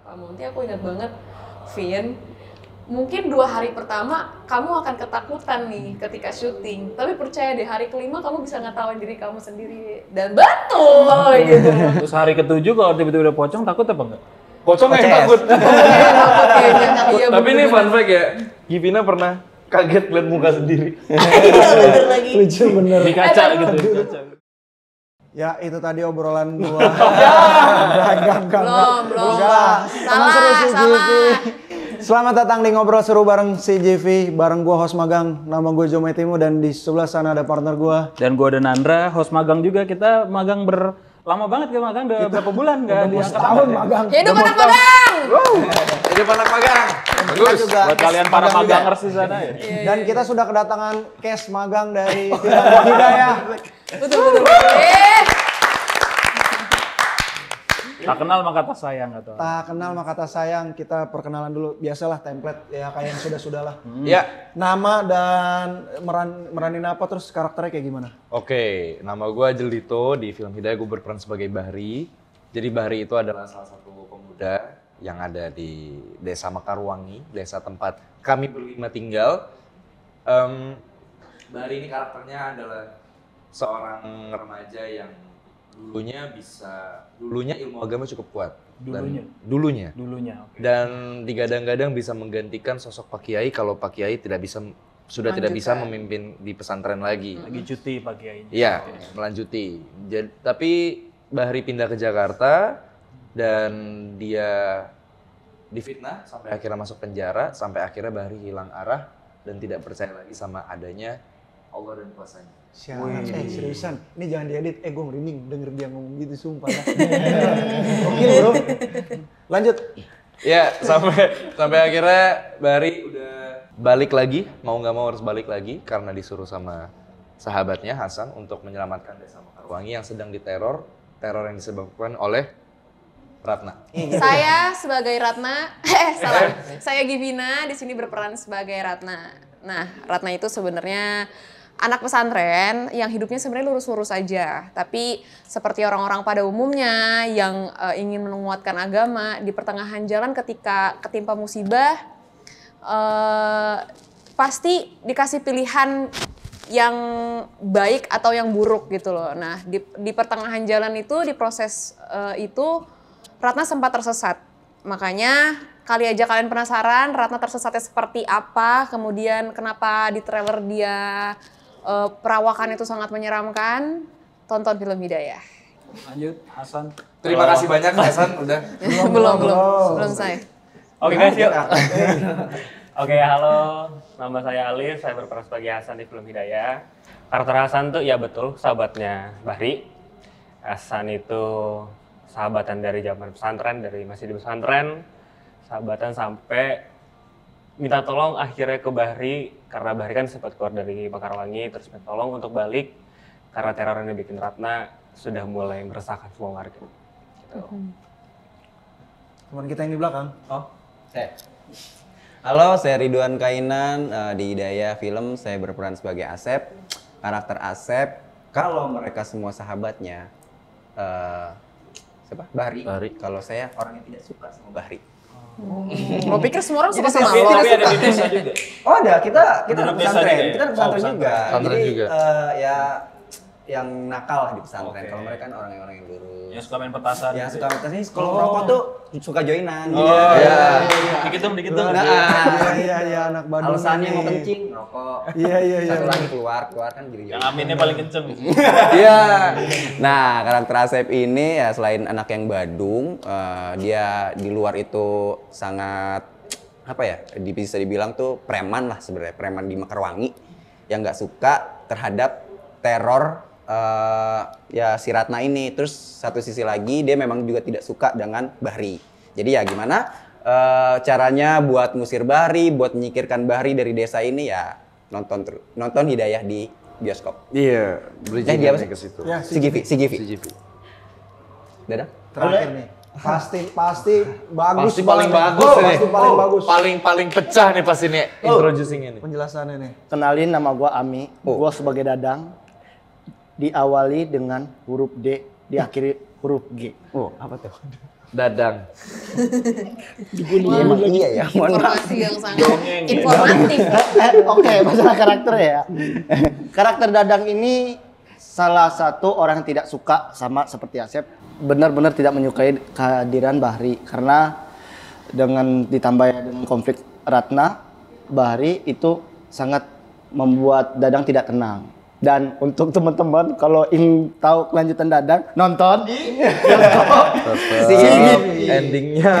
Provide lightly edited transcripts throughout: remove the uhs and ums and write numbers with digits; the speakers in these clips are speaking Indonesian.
Pamunti, aku ingat banget, Vin, mungkin 2 hari pertama kamu akan ketakutan nih ketika syuting, tapi percaya deh hari kelima kamu bisa ngetawain diri kamu sendiri dan betul gitu. Terus hari ke-7 kalau tiba-tiba udah pocong takut apa enggak? Pocong yang takut. Iya, Tapi ini bener-bener. fun fact ya, Givina pernah kaget lihat muka sendiri. Iya, bener lagi. Lucu bener. Di kaca gitu, di kaca. Ya itu tadi obrolan gua. Enggak. Belum. Enggak. Emang seru sih, Salah. Jivi. Selamat datang di Ngobrol Seru bareng CJV, bareng gua host magang, nama gua Jomai Timo dan di sebelah sana ada partner gua. Dan gua dan Nandra, host magang juga. Kita magang lama banget kan magang, udah berapa bulan nggak diangkat Tahun ya? magang. Hidup anak magang. Jadi anak magang. Bagus. Juga Buat kalian para magangers di sana ya. Dan kita sudah kedatangan case magang dari Film Hidayah. Betul. Tak kenal maka tak sayang atau. Tak kenal maka tak sayang, kita perkenalan dulu. Biasalah template ya kayak yang sudah lah. Ya. Nama dan meranin apa terus karakternya kayak gimana? Oke, nama gue Jelito, di film Hidayah gue berperan sebagai Bahri. Jadi Bahri itu adalah salah satu pemuda yang ada di Desa Mekarwangi, desa tempat kami berlima tinggal. Bahri ini karakternya adalah seorang remaja yang dulunya ilmu agama cukup kuat. Dulunya. Oke. Dan digadang-gadang bisa menggantikan sosok Pak Kiai kalau Pak Kiai tidak bisa memimpin di pesantren lagi. Lagi cuti Pak Kiai. Iya, melanjuti. Tapi Bahri pindah ke Jakarta dan dia difitnah sampai akhirnya masuk penjara, sampai akhirnya Bahri hilang arah dan tidak percaya lagi sama adanya Allah dan kuasanya. Sialan, seriusan, ini jangan diedit, gue merinding denger dia ngomong gitu, sumpah. Oke bro, lanjut. Ya, sampai akhirnya Bahri udah balik lagi, mau nggak mau harus balik lagi karena disuruh sama sahabatnya Hasan untuk menyelamatkan Desa Mekarwangi yang sedang diteror yang disebabkan oleh Ratna. Saya sebagai Ratna, saya Givina di sini berperan sebagai Ratna. Nah, Ratna itu sebenarnya anak pesantren yang hidupnya sebenarnya lurus-lurus aja, tapi seperti orang-orang pada umumnya yang ingin menguatkan agama di pertengahan jalan ketika ketimpa musibah, pasti dikasih pilihan yang baik atau yang buruk gitu loh. Nah di pertengahan jalan itu, di proses itu Ratna sempat tersesat, makanya kali aja kalian penasaran Ratna tersesatnya seperti apa, kemudian kenapa di trailer dia perawakan itu sangat menyeramkan, tonton film Hidayah. Lanjut, Hasan. Terima kasih banyak Hasan udah. belum saya. Oke guys, yuk. Oke, halo. Nama saya Alif, saya berperan sebagai Hasan di film Hidayah. Karakter Hasan tuh ya betul sahabatnya Bahri. Hasan itu sahabatan dari zaman pesantren, dari masih di pesantren. Sahabatan sampai minta tolong akhirnya ke Bahri, karena Bahri kan sempat keluar dari Mekarwangi, terus minta tolong untuk balik karena teror yang dibikin Ratna sudah mulai meresahkan semua warga. Gitu. Teman kita yang di belakang. Oh, saya. Halo, saya Ridwan Kainan di Hidayah Film. Saya berperan sebagai Asep. Karakter Asep, kalau mereka semua sahabatnya, siapa? Bahri. Kalau saya orang yang tidak suka sama Bahri. Lo pikir semua orang suka sama Tapi lo? ada di desa juga. Oh ada, kita Duduk anak desa pesantren, juga ya? kita anak pesantren Oh, juga. pesantren Jadi juga. ya yang nakal lah di pesantren. Oke. Kalau mereka kan orang-orang yang lurus. Yang suka main petasan. Yang suka petasan, kalau merokok tuh suka joinan. Oh, Iya. Dikit dong. Iya, anak Bandung. Alasannya ini. mau kencing, rokok. Iya. Satu lagi keluar kan jadi Yang aminnya paling kenceng. Iya. Nah, karakter Asep ini ya selain anak yang Badung, dia di luar itu sangat apa ya? Bisa dibilang tuh preman lah sebenarnya, preman di Mekarwangi yang nggak suka terhadap teror ya si Ratna ini. Terus satu sisi lagi dia memang juga tidak suka dengan Bahri. Jadi ya gimana caranya buat ngusir Bahri, buat menyingkirkan Bahri dari desa ini ya nonton Hidayah di bioskop. Iya, dia apa sih? ke situ. Ya, CGV. Dadah. Terakhir nih. Pasti bagus. Pasti paling banget. bagus ini. Pasti paling bagus. Paling pecah nih pas ini introducing ini. Penjelasannya nih. Kenalin, nama gua Ami, gua sebagai Dadang, diawali dengan huruf D, diakhiri huruf G. Oh, apa tuh? Dadang. Emang iya ya, mohon maaf. Informasi yang sangat informatif. Oke, masalah karakter ya. Karakter Dadang ini salah satu orang yang tidak suka sama seperti Asep. Benar-benar tidak menyukai kehadiran Bahri karena dengan ditambah dengan konflik Ratna, Bahri itu sangat membuat Dadang tidak tenang. Dan untuk teman-teman kalau ingin tahu kelanjutan Dadang, nonton di Endingnya.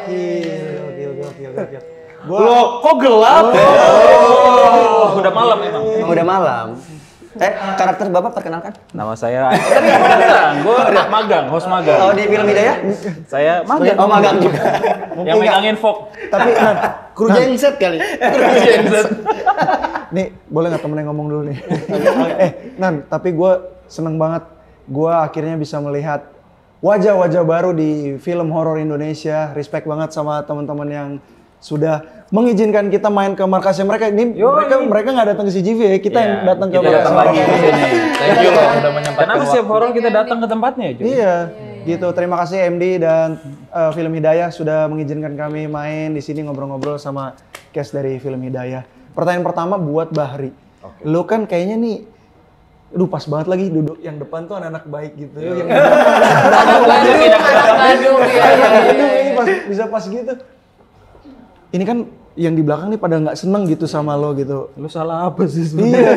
Gokil. Loh, kok gelap? Udah malam emang. Emang udah malam. Karakter Bapak perkenalkan? Nama saya tadi apa bilang? Gue magang, host magang. Oh, di film Hidayah? Saya magang. Oh, magang juga. Yang megangin Fok. Tapi kru genset kali. nih boleh nggak temen yang ngomong dulu nih? Nan, tapi gue seneng banget. Gue akhirnya bisa melihat wajah-wajah baru di film horor Indonesia. Respect banget sama teman-teman yang sudah mengizinkan kita main ke markasnya mereka. Ini mereka nggak datang ke CGV ya, kita yang datang ke markas lagi di sini. Thank you loh udah menyempatkan. Kenapa setiap horor kita datang ke tempatnya, Jo? Iya, gitu. Terima kasih MD dan Film Hidayah sudah mengizinkan kami main di sini ngobrol-ngobrol sama cast dari Film Hidayah. Pertanyaan pertama buat Bahri. Lu kan kayaknya nih, pas banget lagi duduk yang depan tuh anak-anak baik gitu. Yang Anak Bandung ya. ini bisa pas gitu. Ini kan yang di belakang nih pada nggak seneng gitu sama lo gitu. Lu salah apa sih Iya.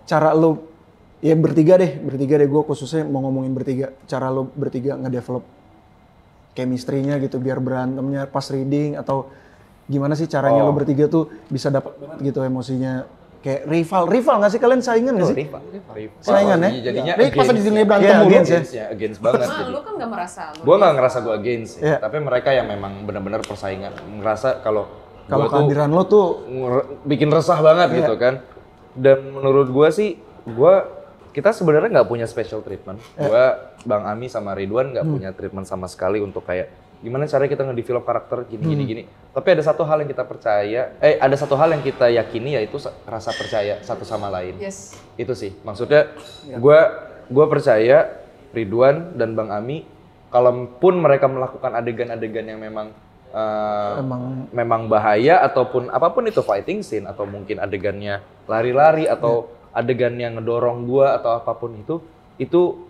Cara lo, ya bertiga deh, gue khususnya mau ngomongin bertiga. Cara lo bertiga nge-develop chemistry-nya gitu biar berantemnya pas reading atau gimana sih caranya lo bertiga tuh bisa dapat banget gitu emosinya. Kayak rival nggak sih kalian saingan nggak sih? Saingan ya? Jadinya Pas di sini berantem Iya, mulu. against banget. Nah, jadi. lu kan nggak merasa. Gue nggak ngerasa gue against ya, Iya. tapi mereka yang memang benar-benar persaingan ngerasa kalau Kalau gua tuh kehadiran lo tuh bikin resah banget gitu kan. Dan menurut gue sih, kita sebenarnya nggak punya special treatment. Gue, Bang Ami sama Ridwan nggak punya treatment sama sekali untuk kayak gimana caranya kita nge-develop karakter gini. Tapi ada satu hal yang kita percaya, ada satu hal yang kita yakini yaitu rasa percaya satu sama lain. Yes. Itu sih, maksudnya gue percaya Ridwan dan Bang Ami, kalaupun mereka melakukan adegan-adegan yang memang bahaya ataupun apapun itu fighting scene atau mungkin adegannya lari-lari atau adegan yang ngedorong gue atau apapun itu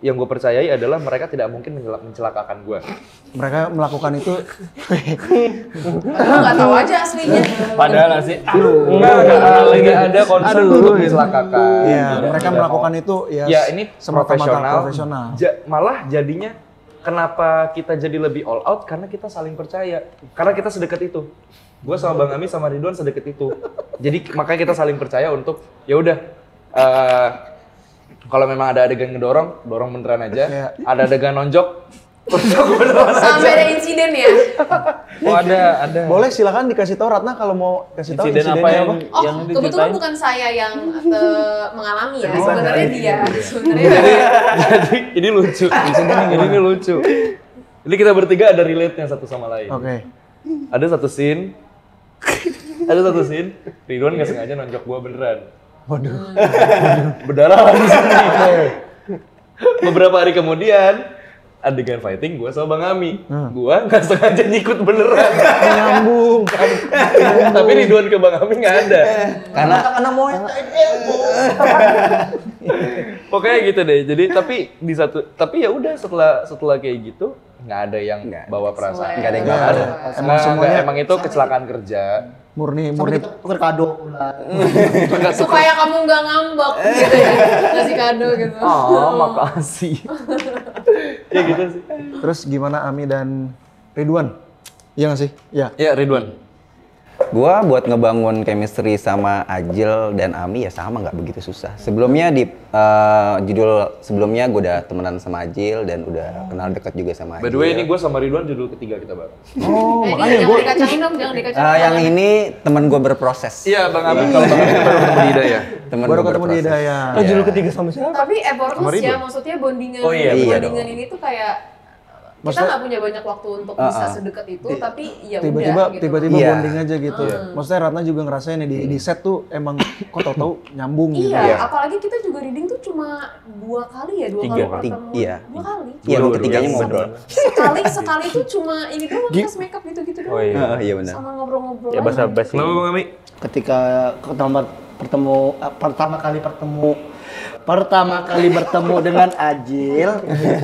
yang gue percayai adalah mereka tidak mungkin mencelakakan gue. mereka melakukan itu. Lu nggak tahu aja aslinya. Padahal sih, Enggak ada concern untuk mencelakakan. Iya, mereka melakukan itu Ya ini semata-mata profesional. Malah jadinya kenapa kita jadi lebih all out karena kita saling percaya. Karena kita sedekat itu. Gue sama Bang Ami sama Ridwan sedekat itu. Jadi makanya kita saling percaya untuk ya udah kalau memang ada adegan dorong beneran aja. Iya. Ada adegan nonjok beneran aja. Sampai ada insiden ya. Oh ada. Boleh silakan dikasih tahu Ratna kalau mau kasih tahu Insiden apa insidennya yang apa? Oh, yang kebetulan diceritain? bukan saya yang mengalami ya. Sebenarnya dia. Sebenarnya Jadi ini lucu. Ini lucu. Jadi kita bertiga ada relate-nya satu sama lain. Oke. Ada satu scene, Ridwan nggak sengaja nonjok gua beneran. Waduh. Berdarah di sini. Beberapa hari kemudian, adegan fighting gua sama Bang Ami. Gua nggak sengaja nyikut beneran. Nyambung. Tapi Ridwan ke Bang Ami nggak ada. Karena mau Pokoknya gitu deh. Jadi tapi ya udah setelah kayak gitu nggak ada yang bawa perasaan. Nggak ada yang Nggak bawa. ada. Emang itu kecelakaan kerja. Murni Tukar kado. supaya kamu nggak ngambek gitu ya. Ngasih kado gitu. Makasih. Ya gitu sih. Terus gimana Ami dan Ridwan? Iya nggak sih? Iya. Ya Ridwan. Gua buat ngebangun chemistry sama Ajil dan Ami ya sama, nggak begitu susah. Sebelumnya di judul sebelumnya gue udah temenan sama Ajil dan udah kenal dekat juga sama Ajil. By the way ini gue sama Ridwan judul ketiga kita bareng. Oh, Ini makanya jangan gue dikacain dong, jangan dikacain. Yang ini teman gue berproses. Iya Bang Ami, kalau Bang Ami baru ketemu di Hidayah. Temen baru gua ketemu di berproses. Hidayah. Judul ketiga sama siapa? Tapi effortless ya, maksudnya bondingan Oh iya, iya bondingan ini tuh kayak kita nggak punya banyak waktu untuk bisa sedekat itu, tapi ya tiba-tiba udah gitu. tiba-tiba Iya. bonding aja gitu. Maksudnya Ratna juga ngerasain ya di set tuh emang kok tau-tau nyambung gitu. Iya, apalagi kita juga reading tuh cuma 2 kali ya, 2 kali pertemuan. Iya. 2 kali. Iya, yang ketiganya ngobrol. Sekali tuh cuma ini doang, pas makeup gitu-gitu doang. Oh iya. Iya benar. Sama ngobrol-ngobrol Ya aja. basa-basi. Kenapa Bang Ami? Ketika pertama kali bertemu dengan Ajil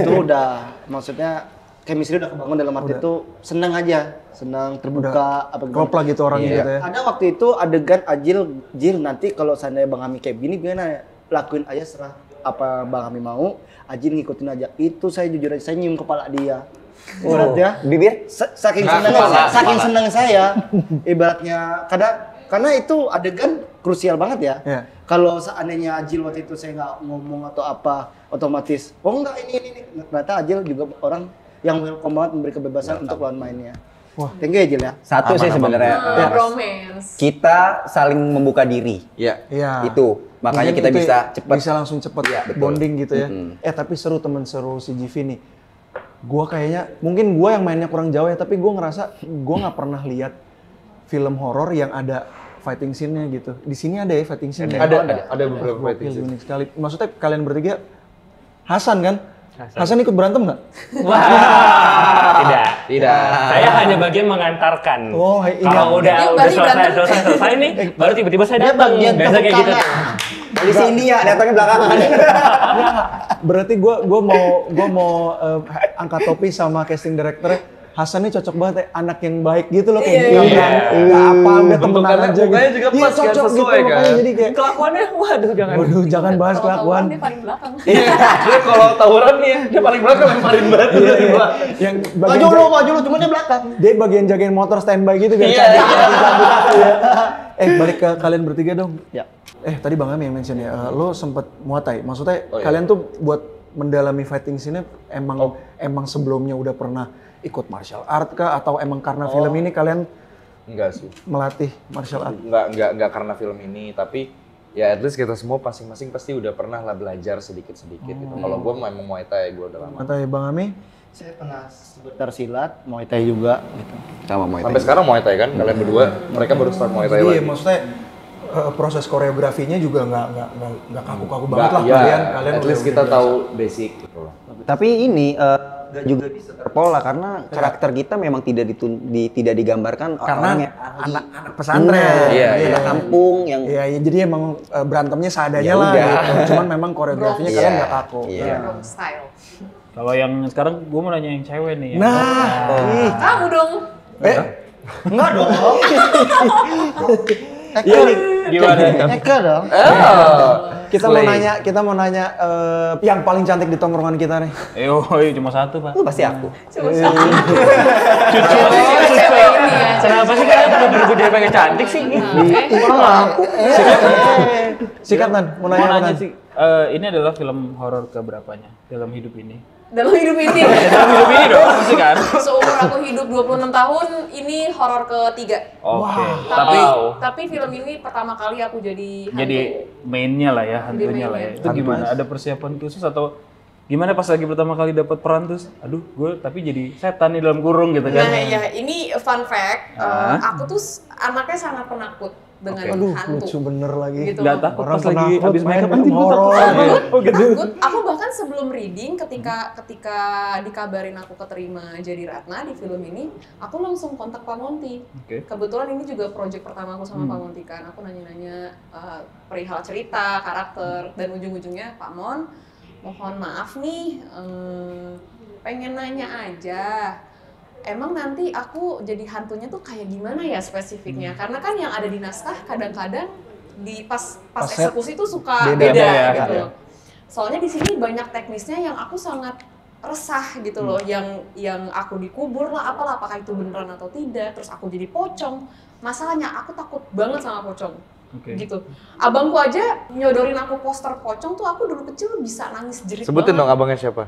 itu udah maksudnya chemistry udah kebangun dalam arti itu senang aja, senang terbuka apa Klop lah gitu orangnya gitu ya. Ada waktu itu adegan Jil nanti kalau seandainya Bang Ami kayak gini gimana ya? Lakuin aja serah apa Bang Ami mau, Ajil ngikutin aja. Itu saya jujur aja saya nyium kepala dia. Ibaratnya Bibir? saking seneng saya ibaratnya karena itu adegan krusial banget ya. Iya. Kalau seandainya Ajil waktu itu saya nggak ngomong atau apa, otomatis oh enggak ini ternyata Ajil juga orang yang welcome banget memberi kebebasan untuk lawan mainnya. Wah, thank you Ajil ya. Satu sih sebenarnya Romance. kita saling membuka diri. Iya. Iya. Itu makanya Mungkin kita itu bisa ya, cepat. bisa langsung cepet betul. bonding gitu ya. Tapi seru temen seru si GV nih. Gua kayaknya mungkin gua yang mainnya kurang jauh ya, tapi gua ngerasa gua nggak pernah lihat film horor yang ada fighting scene-nya gitu. Di sini ada ya fighting scene-nya. Ada beberapa Gokil, fighting scene. unik sekali. Maksudnya kalian bertiga Hasan kan? Hasan ikut berantem nggak? Tidak. Saya hanya bagian mengantarkan. Oh, iya. Kalau udah Dia balik berantem. selesai nih, baru tiba-tiba saya Dia datang. bagian Biasa kayak gitu. Polisi India datangnya belakangan. Berarti gua mau angkat topi sama casting director. Hasan ini cocok banget ya, anak yang baik gitu loh kayak Iya, gitu. iya. Nggak apa udah temenan Bentukannya aja mukanya gitu. juga Iya pas kan, cocok gitu sesuai kan. makanya jadi kayak Kelakuannya, waduh jangan. waduh jangan bahas Kalau kelakuan. tawuran dia paling belakang. Iya, dia kalau tawuran nih, dia paling belakang lemparin batu dari belakang. Yang Maju lu, cuma dia belakang. dia bagian jagain motor standby gitu biar Iya, cantik cabut aku ya. Balik ke kalian bertiga dong. Ya. Tadi Bang Ami yang mention ya, lo sempet Muay Thai. Maksudnya Oh, iya. kalian tuh buat mendalami fighting scene emang sebelumnya udah pernah ikut martial art kah atau emang karena film ini kalian Enggak sih. melatih martial art? Enggak karena film ini, tapi ya at least kita semua masing-masing pasti udah pernah lah belajar sedikit-sedikit gitu. Kalau gue memang Muay Thai, gue udah lama. Muay Thai Bang Ami? Saya pernah sebentar silat, Muay Thai juga gitu. Sama Muay Thai. Sampai sekarang Muay Thai kan, kalian berdua, mereka baru start Muay Thai Iya, lagi. maksudnya proses koreografinya juga nggak kaku-kaku banget lah Iya, kalian at least udah kita biasa. tahu basic gitu loh. Tapi ini nggak juga bisa terpola karena karakter kita memang tidak digambarkan karena orangnya anak pesantren. Iya, anak kampung yang Iya, jadi emang berantemnya seadanya Ya lah udah. gitu. Cuman memang koreografinya Bronx. kalian Iya, nggak kaku. iya. Wrong style. Kalau yang sekarang gue mau nanya yang cewek nih. Kamu dong. Enggak dong. Gimana? Eka dong. Kita mau nanya yang paling cantik di tongkrongan kita nih. Cuma satu pak. itu pasti aku. Cewek ini ya. Kenapa sih kalian pada berbeda pengen cantik sih? Sikat Nan, mau nanya apa Nan? sih. Ini adalah film horor keberapanya dalam hidup ini? Dalam hidup ini. Dalam hidup ini dong, pasti kan? Seumur aku hidup 26 tahun, ini horor ketiga. Oke. Tapi film ini pertama kali aku jadi hantu. Jadi mainnya lah ya, hantunya lah ya. Itu gimana? Ada persiapan khusus atau gimana pas lagi pertama kali dapat peran terus? Aduh, gue tapi jadi setan di dalam kurung gitu kan? Nah ya, ini fun fact, aku tuh anaknya sangat penakut dengan Aduh, hantu. lucu bener lagi. Gitu. Nggak takut Orang pas lagi penakut habis main makeup film nanti gue horor. takut. Oh gitu. Takut. Aku bahkan sebelum reading ketika dikabarin aku keterima jadi Ratna di film ini, aku langsung kontak Pak Monty. Oke. Kebetulan ini juga project pertama aku sama Pak Monty kan. Aku nanya-nanya perihal cerita, karakter, dan ujung-ujungnya Pak Mon, mohon maaf nih, pengen nanya aja. Emang nanti aku jadi hantunya tuh kayak gimana ya spesifiknya? Karena kan yang ada di naskah kadang-kadang di pas set eksekusi tuh suka beda beda ya, gitu. ya. Soalnya di sini banyak teknisnya yang aku sangat resah gitu loh, yang aku dikubur lah apalah, apakah itu beneran atau tidak, terus aku jadi pocong. Masalahnya aku takut banget sama pocong. Oke. Gitu. Abangku aja nyodorin aku poster pocong tuh, aku dulu kecil bisa nangis jerit Sebutin banget. dong abangnya siapa?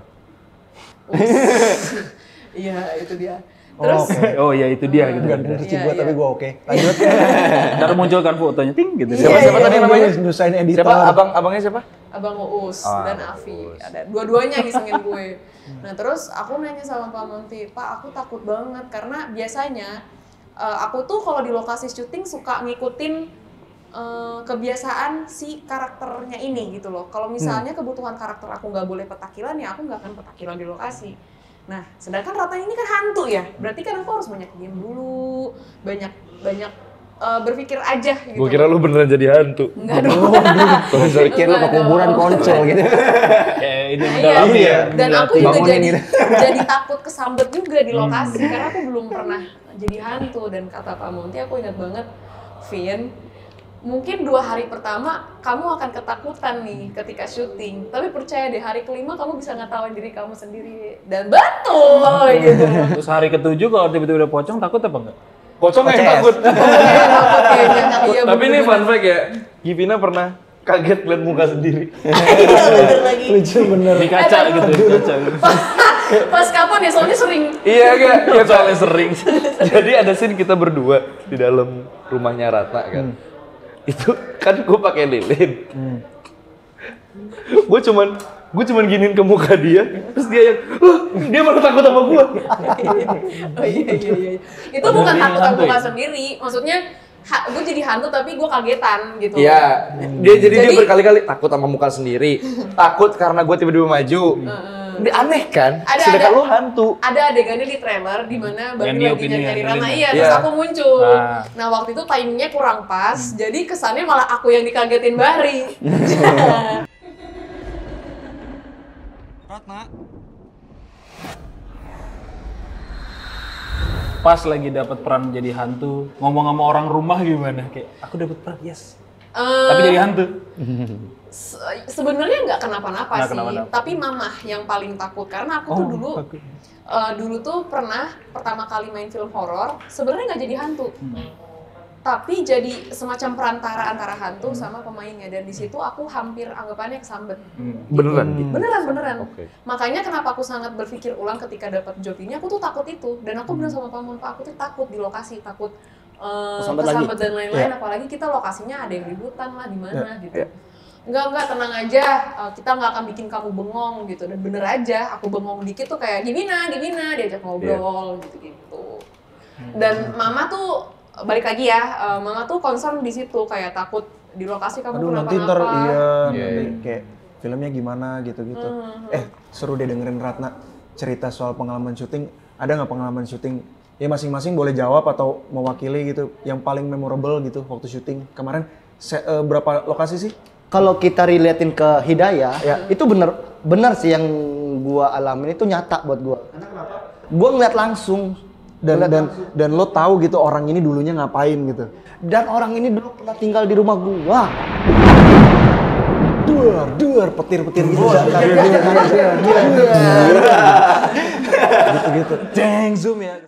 Iya, itu dia. Oh, Terus oke. Oh ya itu dia gitu kan. Bukan rezeki Iya, gue, iya. tapi gue oke. Lanjut. Ntar munculkan fotonya ting gitu. Siapa tadi namanya? Nyusahin editor. Siapa abangnya siapa? Abang Uus Oh, dan Abang Afi. Uus. Ada dua-duanya ngisengin gue. Nah terus aku nanya sama Pak Monty, Pak aku takut banget karena biasanya aku tuh kalau di lokasi syuting suka ngikutin kebiasaan si karakternya ini gitu loh. Kalau misalnya kebutuhan karakter aku nggak boleh petakilan ya aku nggak akan petakilan di lokasi. Nah, sedangkan Ratna ini kan hantu ya, berarti kan aku harus banyak diam dulu, banyak berpikir aja gitu. Gue kira lu beneran jadi hantu. Enggak dong. Gue pikir lu ke kuburan koncol gitu. Kayak ini yang Iya, mendalami ya. dan aku juga Bangunin jadi gitu. jadi takut kesambet juga di lokasi karena aku belum pernah jadi hantu dan kata Pak Monty aku ingat banget, Vin, mungkin 2 hari pertama kamu akan ketakutan nih ketika syuting, tapi percaya deh hari kelima kamu bisa ngetawain diri kamu sendiri dan betul gitu. Terus hari ke-7 kalau tiba-tiba udah pocong takut apa enggak? Pocong yang Oces. takut. Takut kayaknya. Iya, Tapi ini bener-bener. fun fact ya, Givina pernah kaget liat muka sendiri. Iya bener lagi. Lucu bener. Di kaca gitu, di kaca gitu. Pas kapan ya soalnya sering. Iya enggak? Ya soalnya sering. Jadi ada scene kita berdua di dalam rumahnya Ratna kan. Itu kan gue pakai lilin. Gue cuman giniin ke muka dia, terus dia yang, dia malah takut sama gue. Oh iya. Itu bukan Ini takut hantu muka ya? sendiri, maksudnya gue jadi hantu tapi gue kagetan gitu. Iya, dia Jadi- berkali-kali takut sama muka sendiri, takut karena gue tiba-tiba maju. Dia aneh kan? Sedangkan lu hantu. Ada adegannya di trailer di mana Barbie lagi niupin ya, nyari Rana, lilin. iya, Iya. terus aku muncul. Ah. Nah waktu itu timingnya kurang pas, jadi kesannya malah aku yang dikagetin Bari. Pas lagi dapat peran jadi hantu, ngomong sama orang rumah gimana? Kayak aku dapat peran, yes. Tapi jadi hantu. Sebenarnya nggak kenapa-napa Nggak sih, kenapa-napa. tapi mamah yang paling takut karena aku tuh dulu takut. dulu tuh pernah pertama kali main film horor sebenarnya nggak jadi hantu, tapi jadi semacam perantara antara hantu sama pemainnya dan di situ aku hampir anggapannya kesambet. Beneran? Beneran. Oke. Makanya kenapa aku sangat berpikir ulang ketika dapat job ini, aku tuh takut itu dan aku bilang sama Pak Mun, Pak aku tuh takut di lokasi, takut Kesambet lagi. kesambet dan lain-lain, apalagi kita lokasinya ada yang di hutan lah di mana gitu. Enggak, tenang aja, kita nggak akan bikin kamu bengong gitu. Dan bener aja, aku bengong dikit tuh kayak Gimina, diajak ngobrol gitu-gitu. Dan mama tuh, balik lagi ya, mama tuh concern di situ, kayak takut di lokasi kamu Aduh nanti ntar kenapa-napa. nanti kayak filmnya gimana gitu-gitu. Seru deh dengerin Ratna cerita soal pengalaman syuting. Ada nggak pengalaman syuting? Ya masing-masing boleh jawab atau mewakili gitu. Yang paling memorable gitu waktu syuting kemarin. Berapa lokasi sih? Kalau kita relatein ke Hidayah, ya itu bener sih yang gua alamin itu nyata buat gua. Karena kenapa? Gua ngeliat langsung Dan lo tahu gitu orang ini dulunya ngapain gitu. dan orang ini dulu pernah tinggal di rumah gua. Duar, petir-petir gitu. Gitu-gitu. Deng, zoom ya.